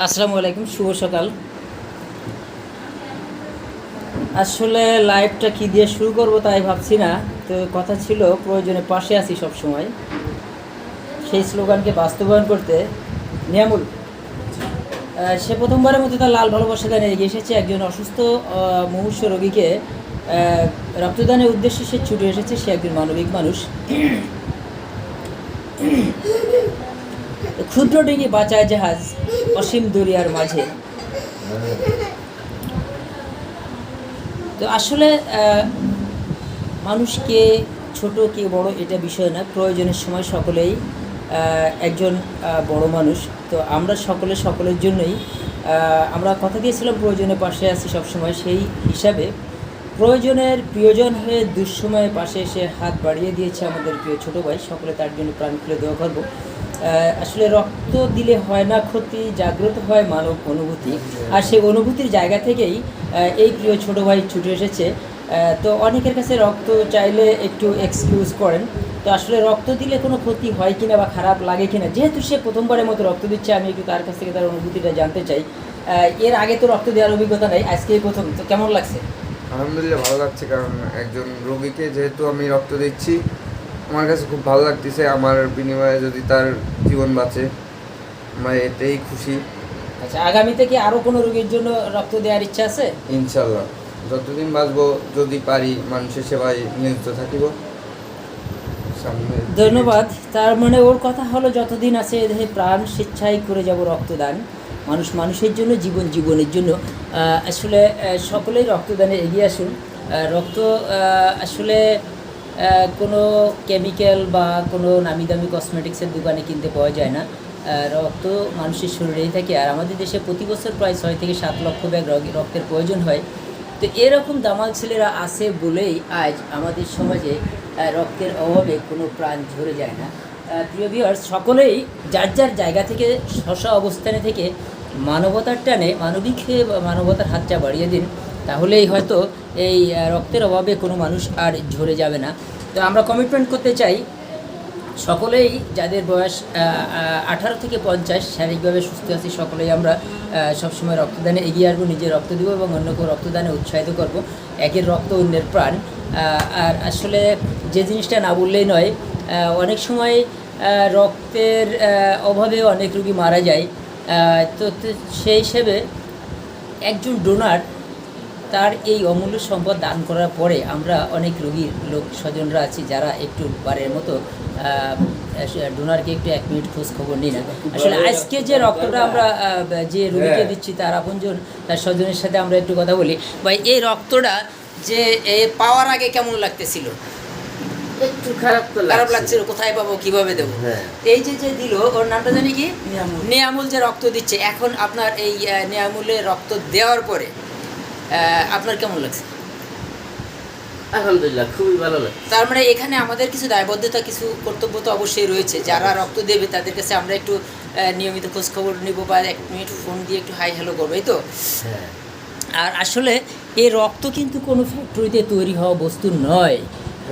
আসসালামু আলাইকুম, শুভ সকাল। আসলে লাইভটা কি দিয়ে শুরু করব তাই ভাবছি না। তো কথা ছিল প্রয়োজনে পাশে আছি সব সময়, সেই স্লোগানকে বাস্তবায়ন করতে নিয়ামুল সে প্রথমবারের মতো তার লাল ভালোবাসা গানে এগিয়ে এসেছে। একজন অসুস্থ মুমূর্ষ রোগীকে রক্তদানের উদ্দেশ্যে সে ছুটে এসেছে। সে একজন মানবিক মানুষ। ক্ষুদ্র ডিঙি বাঁচায় জাহাজ অসীম দরিয়ার মাঝে। তো আসলে মানুষকে ছোট কে বড় এটা বিষয় না, প্রয়োজনের সময় সকলেই একজন বড় মানুষ। তো আমরা সকলের জন্যই আমরা কথা দিয়েছিলাম প্রয়োজনের পাশে আছি সবসময়। সেই হিসাবে প্রয়োজনের প্রিয়জন হয়ে দুঃসময়ে পাশে এসে হাত বাড়িয়ে দিয়েছে আমাদের প্রিয় ছোটো ভাই। সকলে তার জন্য প্রাণ খুলে দোয়া করব। আসলে রক্ত দিলে হয় না ক্ষতি, জাগ্রত হয় মানব অনুভূতি। আর সেই অনুভূতির জায়গা থেকেই এই প্রিয় ছোটো ভাই ছুটে এসেছে। তো অনেকের কাছে রক্ত চাইলে একটু এক্সকিউজ করেন। তো আসলে রক্ত দিলে কোনো ক্ষতি হয় কিনা বা খারাপ লাগে কিনা, যেহেতু সে প্রথমবারের মতো রক্ত দিচ্ছে, আমি একটু তার কাছ থেকে তার অনুভূতিটা জানতে চাই। এর আগে তো রক্ত দেওয়ার অভিজ্ঞতা নেই, আজকেই প্রথম। তো কেমন লাগছে? আলহামদুলিল্লাহ ভালো লাগছে, কারণ একজন রোগীকে যেহেতু আমি রক্ত দিচ্ছি, আমার কাছে খুব ভালো লাগতেছে। আমার বিনিময়ে যদি তার জীবন বাঁচে, আমরা এতেই খুশি। আচ্ছা, আগামীতে কি আরও কোনো রোগীর জন্য রক্ত দেওয়ার ইচ্ছা আছে? ইনশাল্লাহ যতদিন বাঁচবো, যদি পারি, মানুষের সেবায় নিয়োজিত থাকিব। সামনে ধন্যবাদ। তার মানে ওর কথা হলো, যতদিন আছে এ দেহে প্রাণ স্বেচ্ছায় করে যাব রক্তদান। মানুষের জন্য, জীবনের জন্য। আসলে সকলেই রক্তদানে এগিয়ে আসুন। রক্ত আসলে কোনো কেমিক্যাল বা কোনো নামি দামি কসমেটিক্সের দোকানে কিনতে পাওয়া যায় না। রক্ত মানুষের শরীরেই থাকে। আর আমাদের দেশে প্রতি বছর প্রায় 6 থেকে 7 লক্ষ ব্যাগ রক্তের প্রয়োজন হয়। তো এরকম দামাল ছেলেরা আছে বলেই আজ আমাদের সমাজে রক্তের অভাবে কোনো প্রাণ ঝরে যায় না। প্রিয় ভিউয়ার্স, সকলেই যার যার জায়গা থেকে শশা অবস্থানে থেকে মানবতার টানে মানবিক হয়ে মানবতার হাতটা বাড়িয়ে দিন। তাহলেই হয়তো এই রক্তের অভাবে কোনো মানুষ আর ঝরে যাবে না। তো আমরা কমিটমেন্ট করতে চাই, সকলেই যাদের বয়স 18 থেকে 50 শারীরিকভাবে সুস্থ আছি, সকলেই আমরা সবসময় রক্তদানে এগিয়ে আসবো, নিজে রক্ত দেবো এবং অন্যকেও রক্তদানে উৎসাহিত করব। একের রক্ত অন্যের প্রাণ। আর আসলে যে জিনিসটা না বললেই নয়, অনেক সময় রক্তের অভাবে অনেক রোগী মারা যায়। তো সেই হিসেবে একজন ডোনার তার এই অমূল্য সম্পদ দান করার পরে আমরা অনেক রোগীর লোক স্বজনরা আছি যারা একটু বারের মতো ডোনারকে একটু 1 মিনিট খোঁজ খবর নিই না। আসলে আজকে যে রক্তটা আমরা যে রোগীকে দিচ্ছি, তার আপনজন, তার স্বজনের সাথে আমরা একটু কথা বলি। ভাই, এই রক্তটা যে পাওয়ার আগে কেমন লাগতেছিল? একটু খারাপ লাগছিল, কোথায় পাবো, কিভাবে দেবো? এই যে দিল, ওর নামটা জানি কি, নিয়ামুল, যে রক্ত দিচ্ছে এখন, আপনার এই নিয়ামুলের রক্ত দেওয়ার পরে আপনার কেমন লাগছে? আলহামদুলিল্লাহ, খুবই ভালো লাগে। তার মানে এখানে আমাদের কিছু দায়বদ্ধতা, কিছু কর্তব্য তো অবশ্যই রয়েছে। যারা রক্ত দেবে তাদের কাছে আমরা একটু নিয়মিত খোঁজ খবর নিব, বা 1 মিনিট ফোন দিয়ে একটু হাই হ্যালো করবো, এই তো। আর আসলে এই রক্ত কিন্তু কোনো ফ্যাক্টরিতে তৈরি হওয়া বস্তু নয়,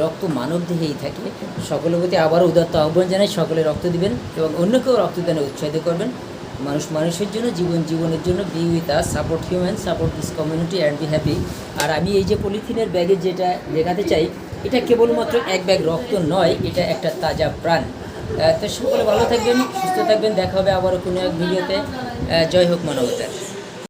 রক্ত মানব দেহেই থাকে। সকলের প্রতি আবারও উদাত্ত আহ্বান জানাই, সকলে রক্ত দিবেন এবং অন্যকেও রক্তদানে উৎসাহিত করবেন। মানুষের জন্য, জীবনের জন্য। Be with us, support human, support this community and be happy. আর আমি এই যে পলিথিনের ব্যাগে যেটা দেখাতে চাই, এটা কেবলমাত্র 1 ব্যাগ রক্ত নয়, এটা একটা তাজা প্রাণ। তো সকলে ভালো থাকবেন, সুস্থ থাকবেন। দেখা হবে আবারও কোনো এক ভিডিওতে। জয় হোক মানবতার।